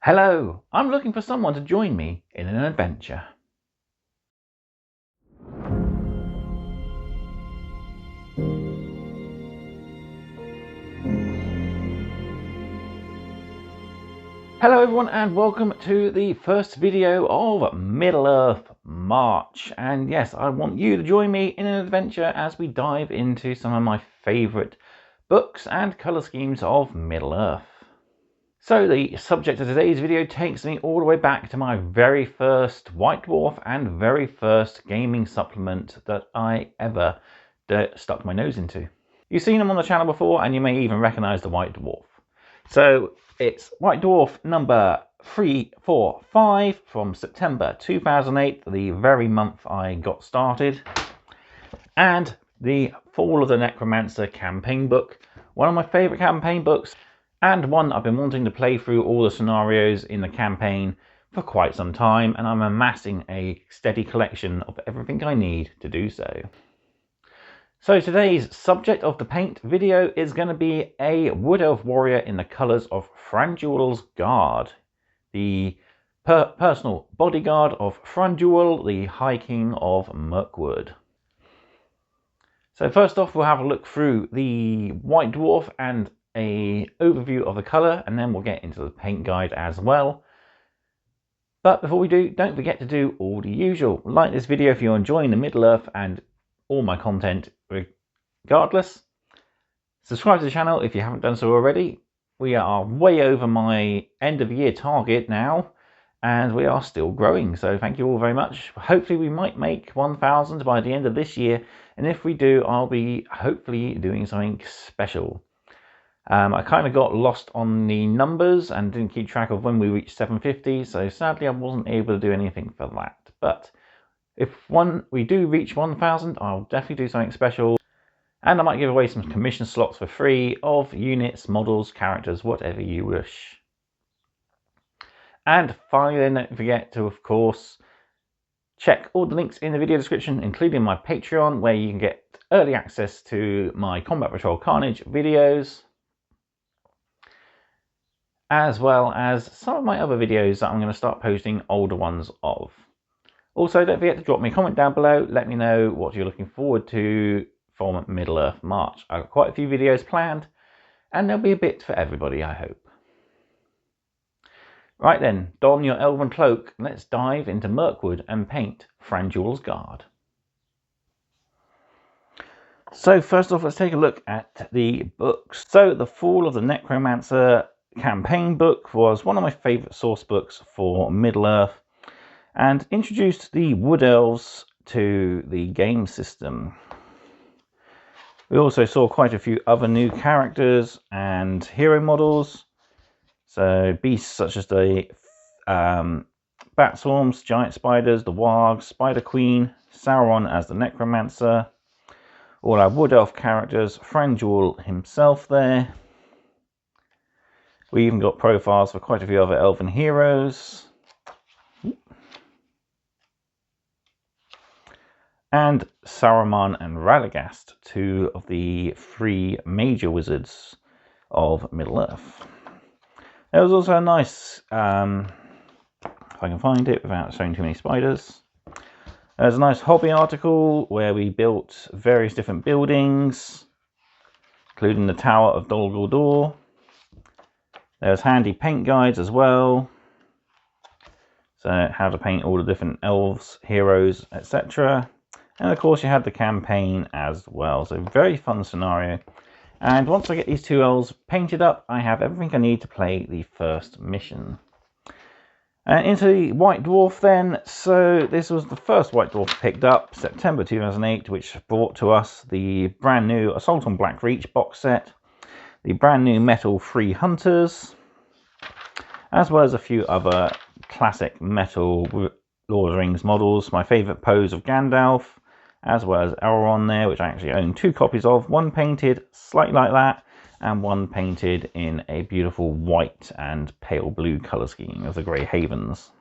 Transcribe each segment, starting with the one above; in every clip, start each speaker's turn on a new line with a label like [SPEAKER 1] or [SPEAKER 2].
[SPEAKER 1] Hello, I'm looking for someone to join me in an adventure. Hello everyone and welcome to the first video of Middle-earth March. And yes, I want you to join me in an adventure as we dive into some of my favourite books and colour schemes of Middle-earth. So the subject of today's video takes me all the way back to my very first White Dwarf and very first gaming supplement that I ever stuck my nose into. You've seen them on the channel before and you may even recognise the White Dwarf. So it's White Dwarf number 345 from September 2008, the very month I got started. And the Fall of the Necromancer campaign book, one of my favourite campaign books, and one I've been wanting to play through all the scenarios in the campaign for quite some time, and I'm amassing a steady collection of everything I need to do so. So today's subject of the paint video is going to be a Wood Elf warrior in the colours of Thranduil's Guard, the personal bodyguard of Thranduil, the High King of Mirkwood. So first off, we'll have a look through the White Dwarf and an overview of the colour, and then we'll get into the paint guide as well. But before we do, don't forget to do all the usual. Like this video if you're enjoying the Middle-earth and all my content regardless. Subscribe to the channel if you haven't done so already. We are way over my end of year target now, and we are still growing, so thank you all very much. Hopefully we might make 1,000 by the end of this year, and if we do, I'll be hopefully doing something special. I kind of got lost on the numbers and didn't keep track of when we reached 750, so sadly I wasn't able to do anything for that. But if we do reach 1,000, I'll definitely do something special, and I might give away some commission slots for free of units, models, characters, whatever you wish. And finally, don't forget to, of course, check all the links in the video description, including my Patreon, where you can get early access to my Combat Patrol Carnage videos, as well as some of my other videos that I'm going to start posting older ones of. Also, don't forget to drop me a comment down below. Let me know what you're looking forward to from Middle-earth March. I've got quite a few videos planned, and there'll be a bit for everybody, I hope. Right then, don your elven cloak. Let's dive into Mirkwood and paint Thranduil's Guard. So first off, let's take a look at the books. So the Fall of the Necromancer campaign book was one of my favourite source books for Middle-earth, and introduced the Wood Elves to the game system. We also saw quite a few other new characters and hero models. So beasts such as the bat swarms, giant spiders, the wargs, Spider Queen, Sauron as the Necromancer, all our Wood Elf characters, Thranduil himself there. We even got profiles for quite a few other elven heroes. And Saruman and Radagast, two of the three major wizards of Middle-earth. There was also a nice, if I can find it without showing too many spiders, there's a nice hobby article where we built various different buildings, including the Tower of Dol Guldur. There's handy paint guides as well, so how to paint all the different elves, heroes, etc. And of course you had the campaign as well, so very fun scenario. And once I get these two elves painted up, I have everything I need to play the first mission. And into the White Dwarf then. So this was the first White Dwarf picked up, September 2008, which brought to us the brand new Assault on Blackreach box set, the brand new Metal Free Hunters, as well as a few other classic metal Lord of the Rings models. My favourite pose of Gandalf, as well as Elrond there, which I actually own 2 copies of, one painted slightly like that, and one painted in a beautiful white and pale blue colour scheme of the Grey Havens.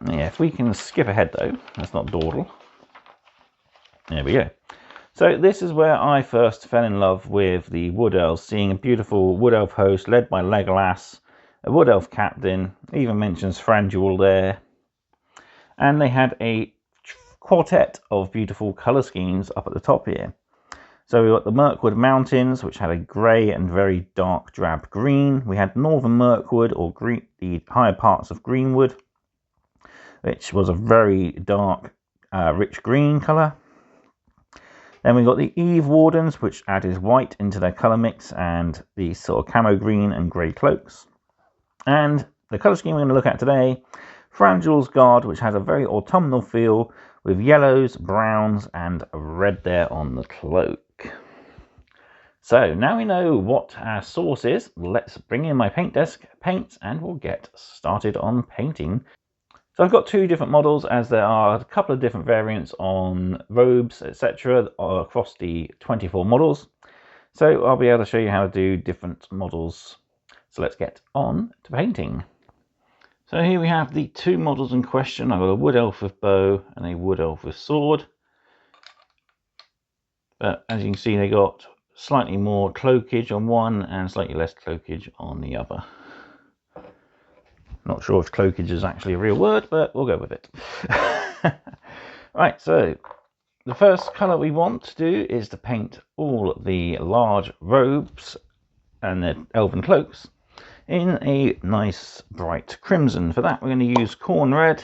[SPEAKER 1] Yeah, if we can skip ahead though, let's not dawdle. There we go. So this is where I first fell in love with the Wood Elves, seeing a beautiful Wood Elf host led by Legolas, a Wood Elf captain, even mentions Thranduil there. And they had a quartet of beautiful colour schemes up at the top here. So we got the Mirkwood Mountains, which had a grey and very dark drab green. We had Northern Mirkwood, or the higher parts of Greenwood, which was a very dark, rich green colour. Then we got the Eve Wardens, which added white into their colour mix, and the sort of camo green and grey cloaks. And the colour scheme we're going to look at today, Thranduil's Guard, which has a very autumnal feel, with yellows, browns, and red there on the cloak. So now we know what our source is, let's bring in my paint desk, paint, and we'll get started on painting. So I've got two different models, as there are a couple of different variants on robes, etc. across the 24 models. So I'll be able to show you how to do different models. So let's get on to painting. So here we have the two models in question. I've got a Wood Elf with bow and a Wood Elf with sword. But as you can see, they got slightly more cloakage on one and slightly less cloakage on the other. Not sure if cloakage is actually a real word, but we'll go with it. Right, so the first colour we want to do is to paint all the large robes and the elven cloaks in a nice bright crimson. For that, we're going to use corn red.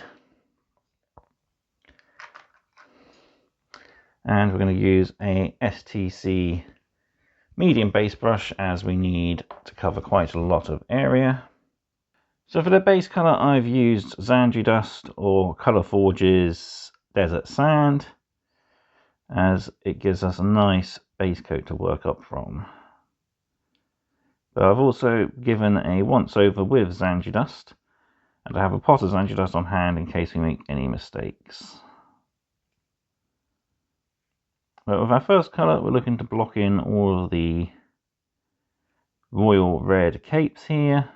[SPEAKER 1] And we're going to use a STC medium base brush, as we need to cover quite a lot of area. So for the base colour, I've used Xandri Dust or Colour Forge's Desert Sand, as it gives us a nice base coat to work up from. But I've also given a once over with Xandri Dust, and I have a pot of Xandri Dust on hand in case we make any mistakes. But with our first colour, we're looking to block in all of the royal red capes here.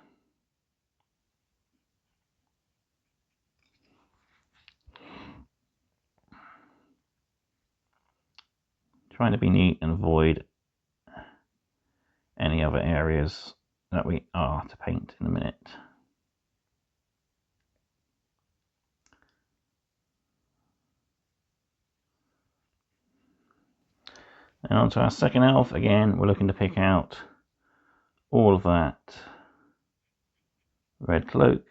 [SPEAKER 1] Trying to be neat and avoid any other areas that we are to paint in a minute. And on to our second elf. Again, we're looking to pick out all of that red cloak.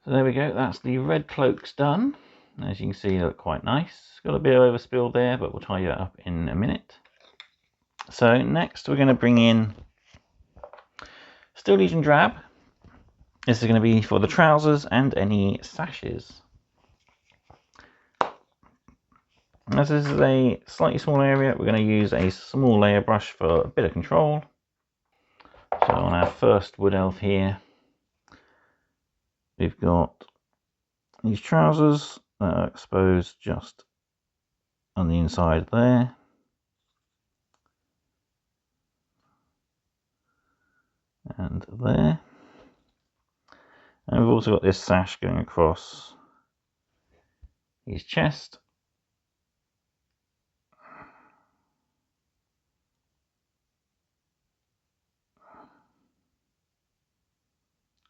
[SPEAKER 1] So there we go, that's the red cloaks done. As you can see, they look quite nice. Got a bit of overspill there, but we'll tidy that up in a minute. So next we're going to bring in Steel Legion Drab. This is going to be for the trousers and any sashes. As this is a slightly small area, we're going to use a small layer brush for a bit of control. So on our first Wood Elf here, we've got these trousers that are exposed just on the inside there. And there. And we've also got this sash going across his chest.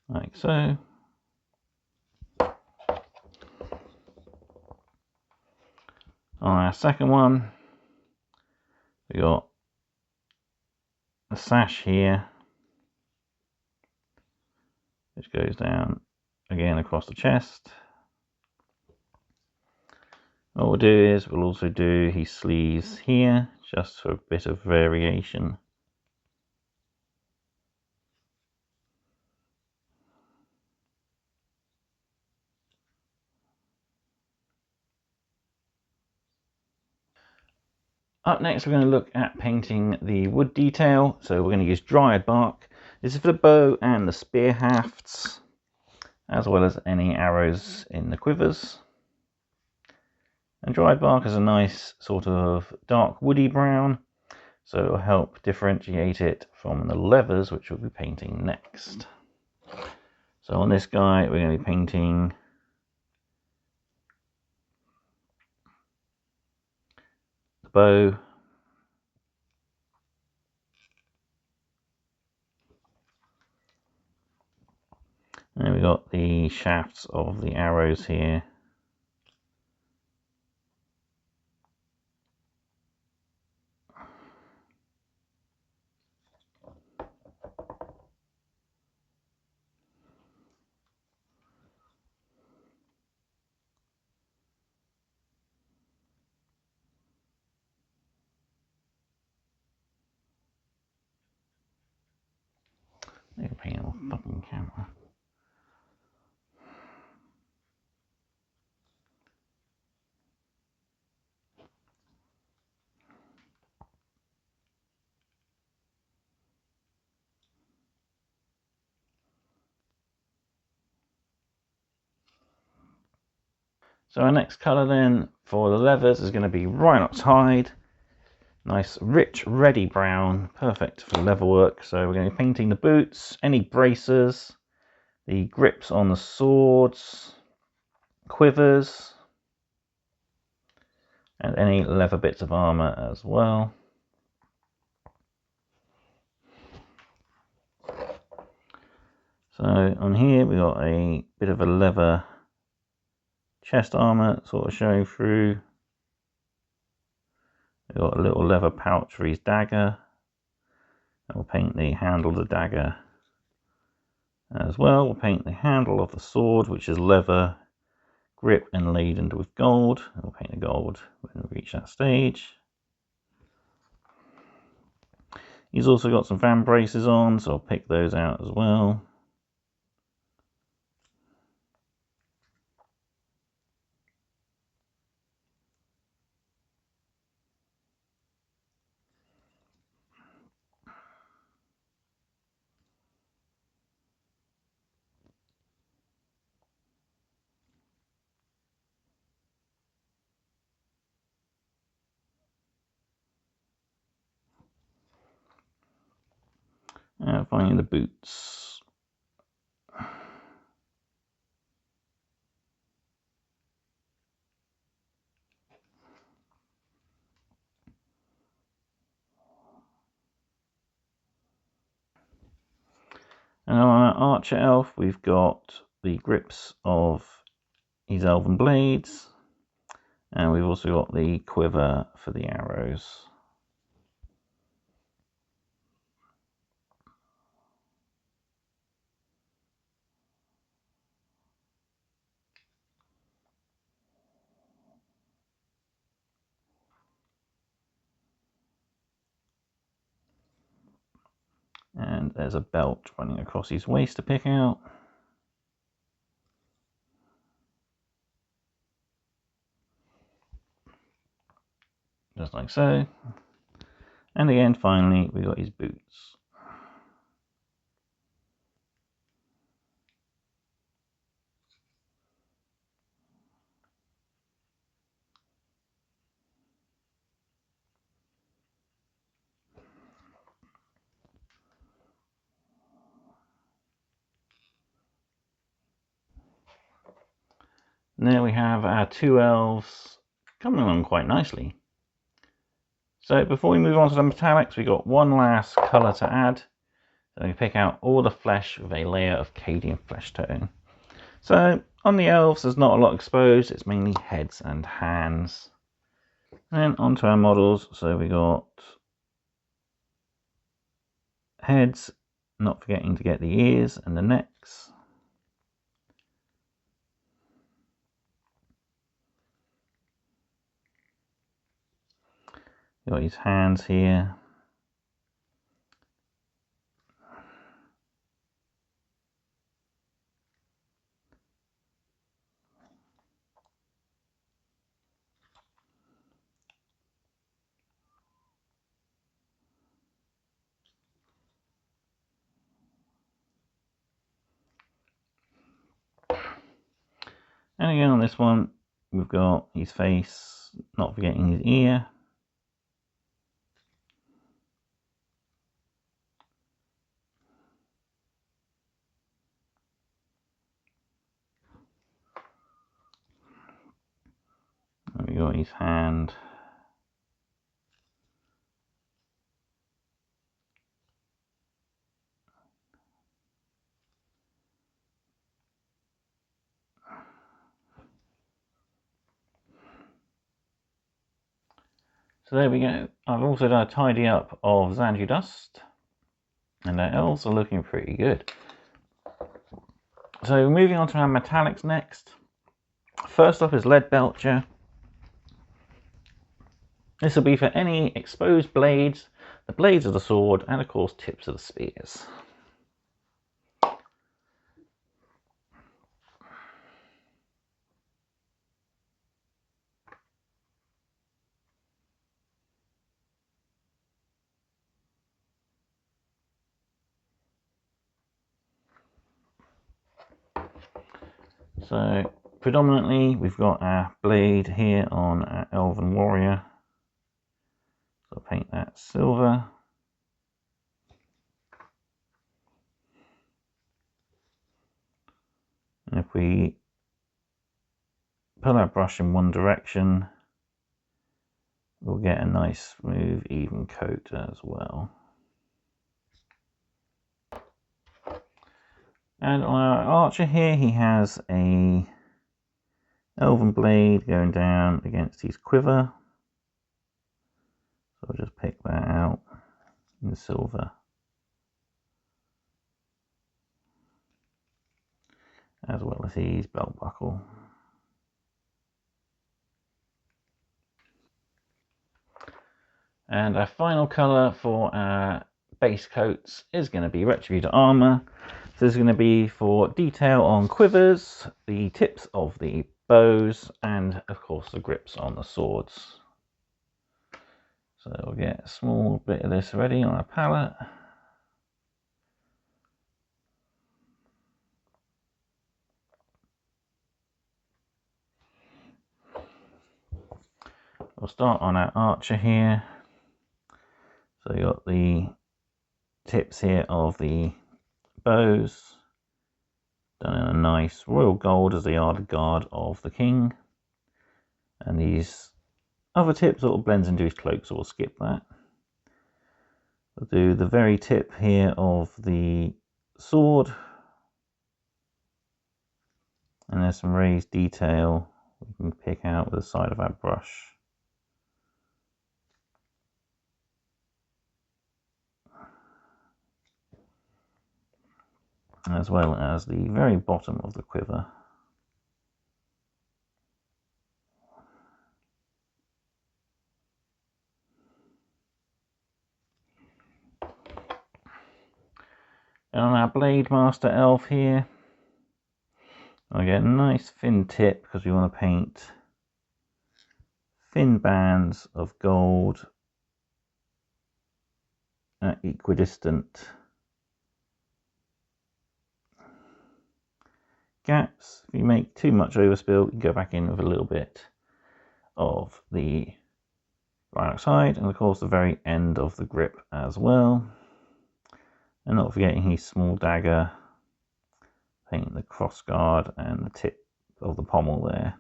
[SPEAKER 1] Like so. On our second one, we got a sash here, which goes down again across the chest. What we'll do is we'll also do his sleeves here, just for a bit of variation. Up next, we're going to look at painting the wood detail. So we're going to use dried bark. This is for the bow and the spear hafts, as well as any arrows in the quivers. And dried bark is a nice sort of dark woody brown, so it will help differentiate it from the leathers, which we'll be painting next. So on this guy, we're going to be painting the bow, and then we've got the shafts of the arrows here. I can paint on the fucking camera. So our next colour then for the leathers is going to be Rhinox hide. Nice rich reddy brown, perfect for leather work. So we're going to be painting the boots, any bracers, the grips on the swords, quivers, and any leather bits of armour as well. So on here we've got a bit of a leather chest armour sort of showing through. We've got a little leather pouch for his dagger. And we'll paint the handle of the dagger as well. We'll paint the handle of the sword, which is leather, grip and laden with gold. And we'll paint the gold when we reach that stage. He's also got some fan braces on, so I'll pick those out as well. And finally the boots. And on our archer elf, we've got the grips of his elven blades, and we've also got the quiver for the arrows. And there's a belt running across his waist to pick out. Just like so. And again, finally, we got his boots. And there we have our two elves coming along quite nicely. So before we move on to the metallics, we got one last colour to add. So we pick out all the flesh with a layer of Cadian flesh tone. So on the elves, there's not a lot exposed. It's mainly heads and hands. And onto our models. So we got heads, not forgetting to get the ears and the necks. Got his hands here. And again on this one, we've got his face, not forgetting his ear. And we got his hand. So there we go. I've also done a tidy up of Thranduil dust, and our elves are looking pretty good. So moving on to our metallics next. First up is Lead Belcher. This will be for any exposed blades, the blades of the sword, and of course tips of the spears. So predominantly we've got our blade here on our Elven Warrior. So I'll paint that silver. And if we pull our brush in one direction, we'll get a nice smooth even coat as well. And on our archer here, he has a elven blade going down against his quiver. So I'll just pick that out in silver. As well as his belt buckle. And our final colour for our base coats is going to be Retributor Armour. So this is going to be for detail on quivers, the tips of the bows, and of course the grips on the swords. So we'll get a small bit of this ready on a palette. We'll start on our archer here. So you got the tips here of the bows, done in a nice royal gold as they are the guard of the king. And these other tips sort of blends into his cloak, so we'll skip that. We'll do the very tip here of the sword. And there's some raised detail we can pick out with the side of our brush. As well as the very bottom of the quiver. And on our Blade Master elf here, I get a nice thin tip because we want to paint thin bands of gold at equidistant gaps. If you make too much overspill, you can go back in with a little bit of the right side, and of course the very end of the grip as well. And not forgetting his small dagger, painting the cross guard and the tip of the pommel there.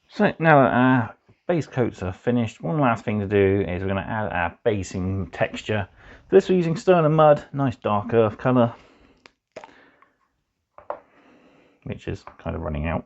[SPEAKER 1] So now that our base coats are finished, one last thing to do is we're going to add our basing texture. For this we're using Stone and Mud, nice dark earth colour, which is kind of running out.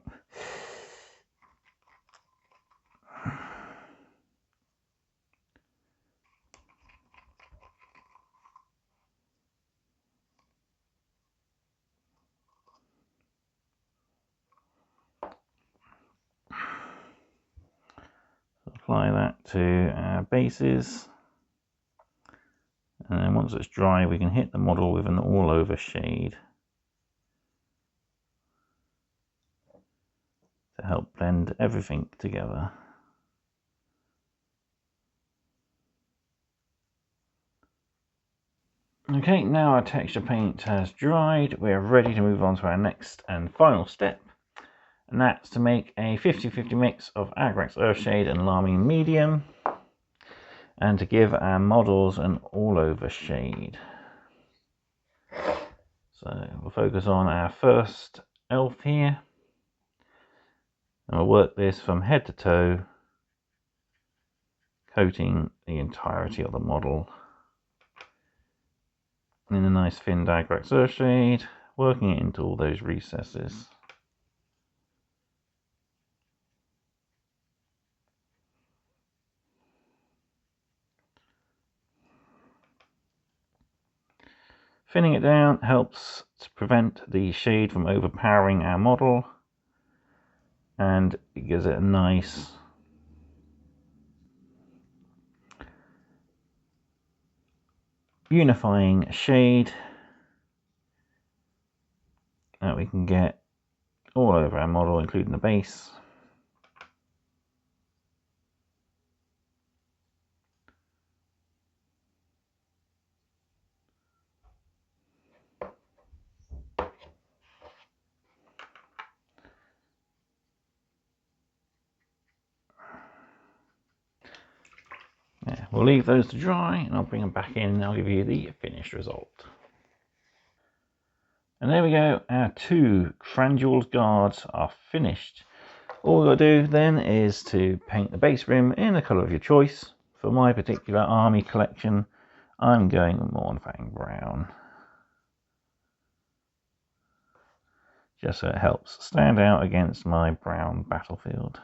[SPEAKER 1] Apply that to our bases, and then once it's dry we can hit the model with an all over shade. to help blend everything together. Okay, now our texture paint has dried, we're ready to move on to our next and final step, and that's to make a 50-50 mix of Agrax Earthshade and Lambing Medium, and to give our models an all-over shade. So we'll focus on our first elf here, and we'll work this from head to toe, coating the entirety of the model in a nice thin Agrax Earthshade, working it into all those recesses. Thinning it down helps to prevent the shade from overpowering our model, and it gives it a nice unifying shade that we can get all over our model, including the base. Yeah, we'll leave those to dry and I'll bring them back in and I'll give you the finished result. And there we go, our two Thranduil's guards are finished. All we've got to do then is to paint the base rim in the colour of your choice. For my particular army collection, I'm going with Mournfang Brown, just so it helps stand out against my brown battlefield.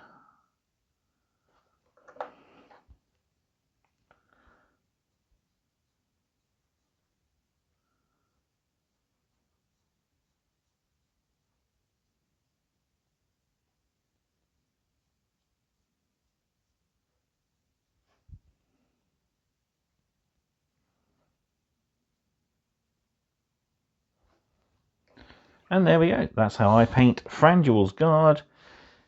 [SPEAKER 1] And there we go, that's how I paint Thranduil's Guard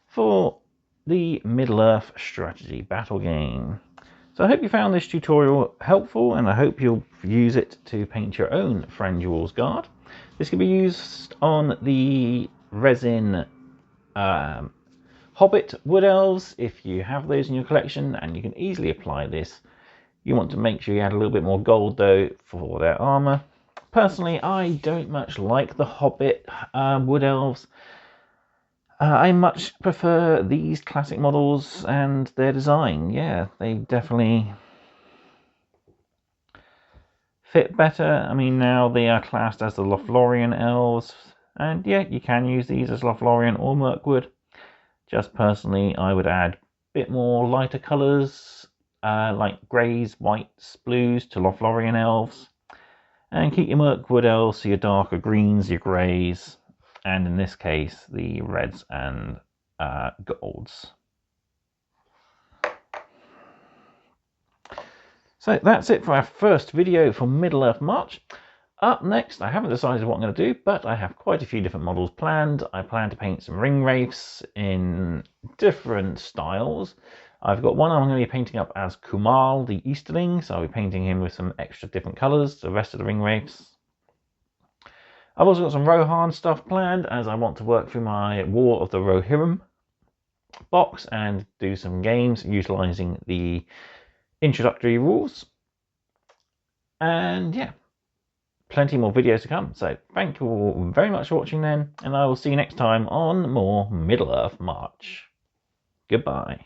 [SPEAKER 1] for the Middle-earth strategy battle game. So I hope you found this tutorial helpful, and I hope you'll use it to paint your own Thranduil's Guard. This can be used on the resin Hobbit Wood Elves if you have those in your collection, and you can easily apply this. You want to make sure you add a little bit more gold though for their armor. Personally, I don't much like the Hobbit Wood Elves. I much prefer these classic models and their design. Yeah, they definitely fit better. I mean, now they are classed as the Lothlorien Elves, and yeah, you can use these as Lothlorien or Mirkwood. Just personally, I would add a bit more lighter colours, like greys, whites, blues to Lothlorien Elves, and keep your Mirkwood Elves to your darker greens, your greys, and in this case, the reds and golds. So that's it for our first video for Middle-earth March. Up next, I haven't decided what I'm going to do, but I have quite a few different models planned. I plan to paint some ring wraiths in different styles. I've got one I'm going to be painting up as Kumal, the Easterling, so I'll be painting him with some extra different colours, the rest of the ring wraiths. I've also got some Rohan stuff planned, as I want to work through my War of the Rohirrim box and do some games utilising the introductory rules. And yeah, plenty more videos to come. So thank you all very much for watching then, and I will see you next time on more Middle-earth March. Goodbye.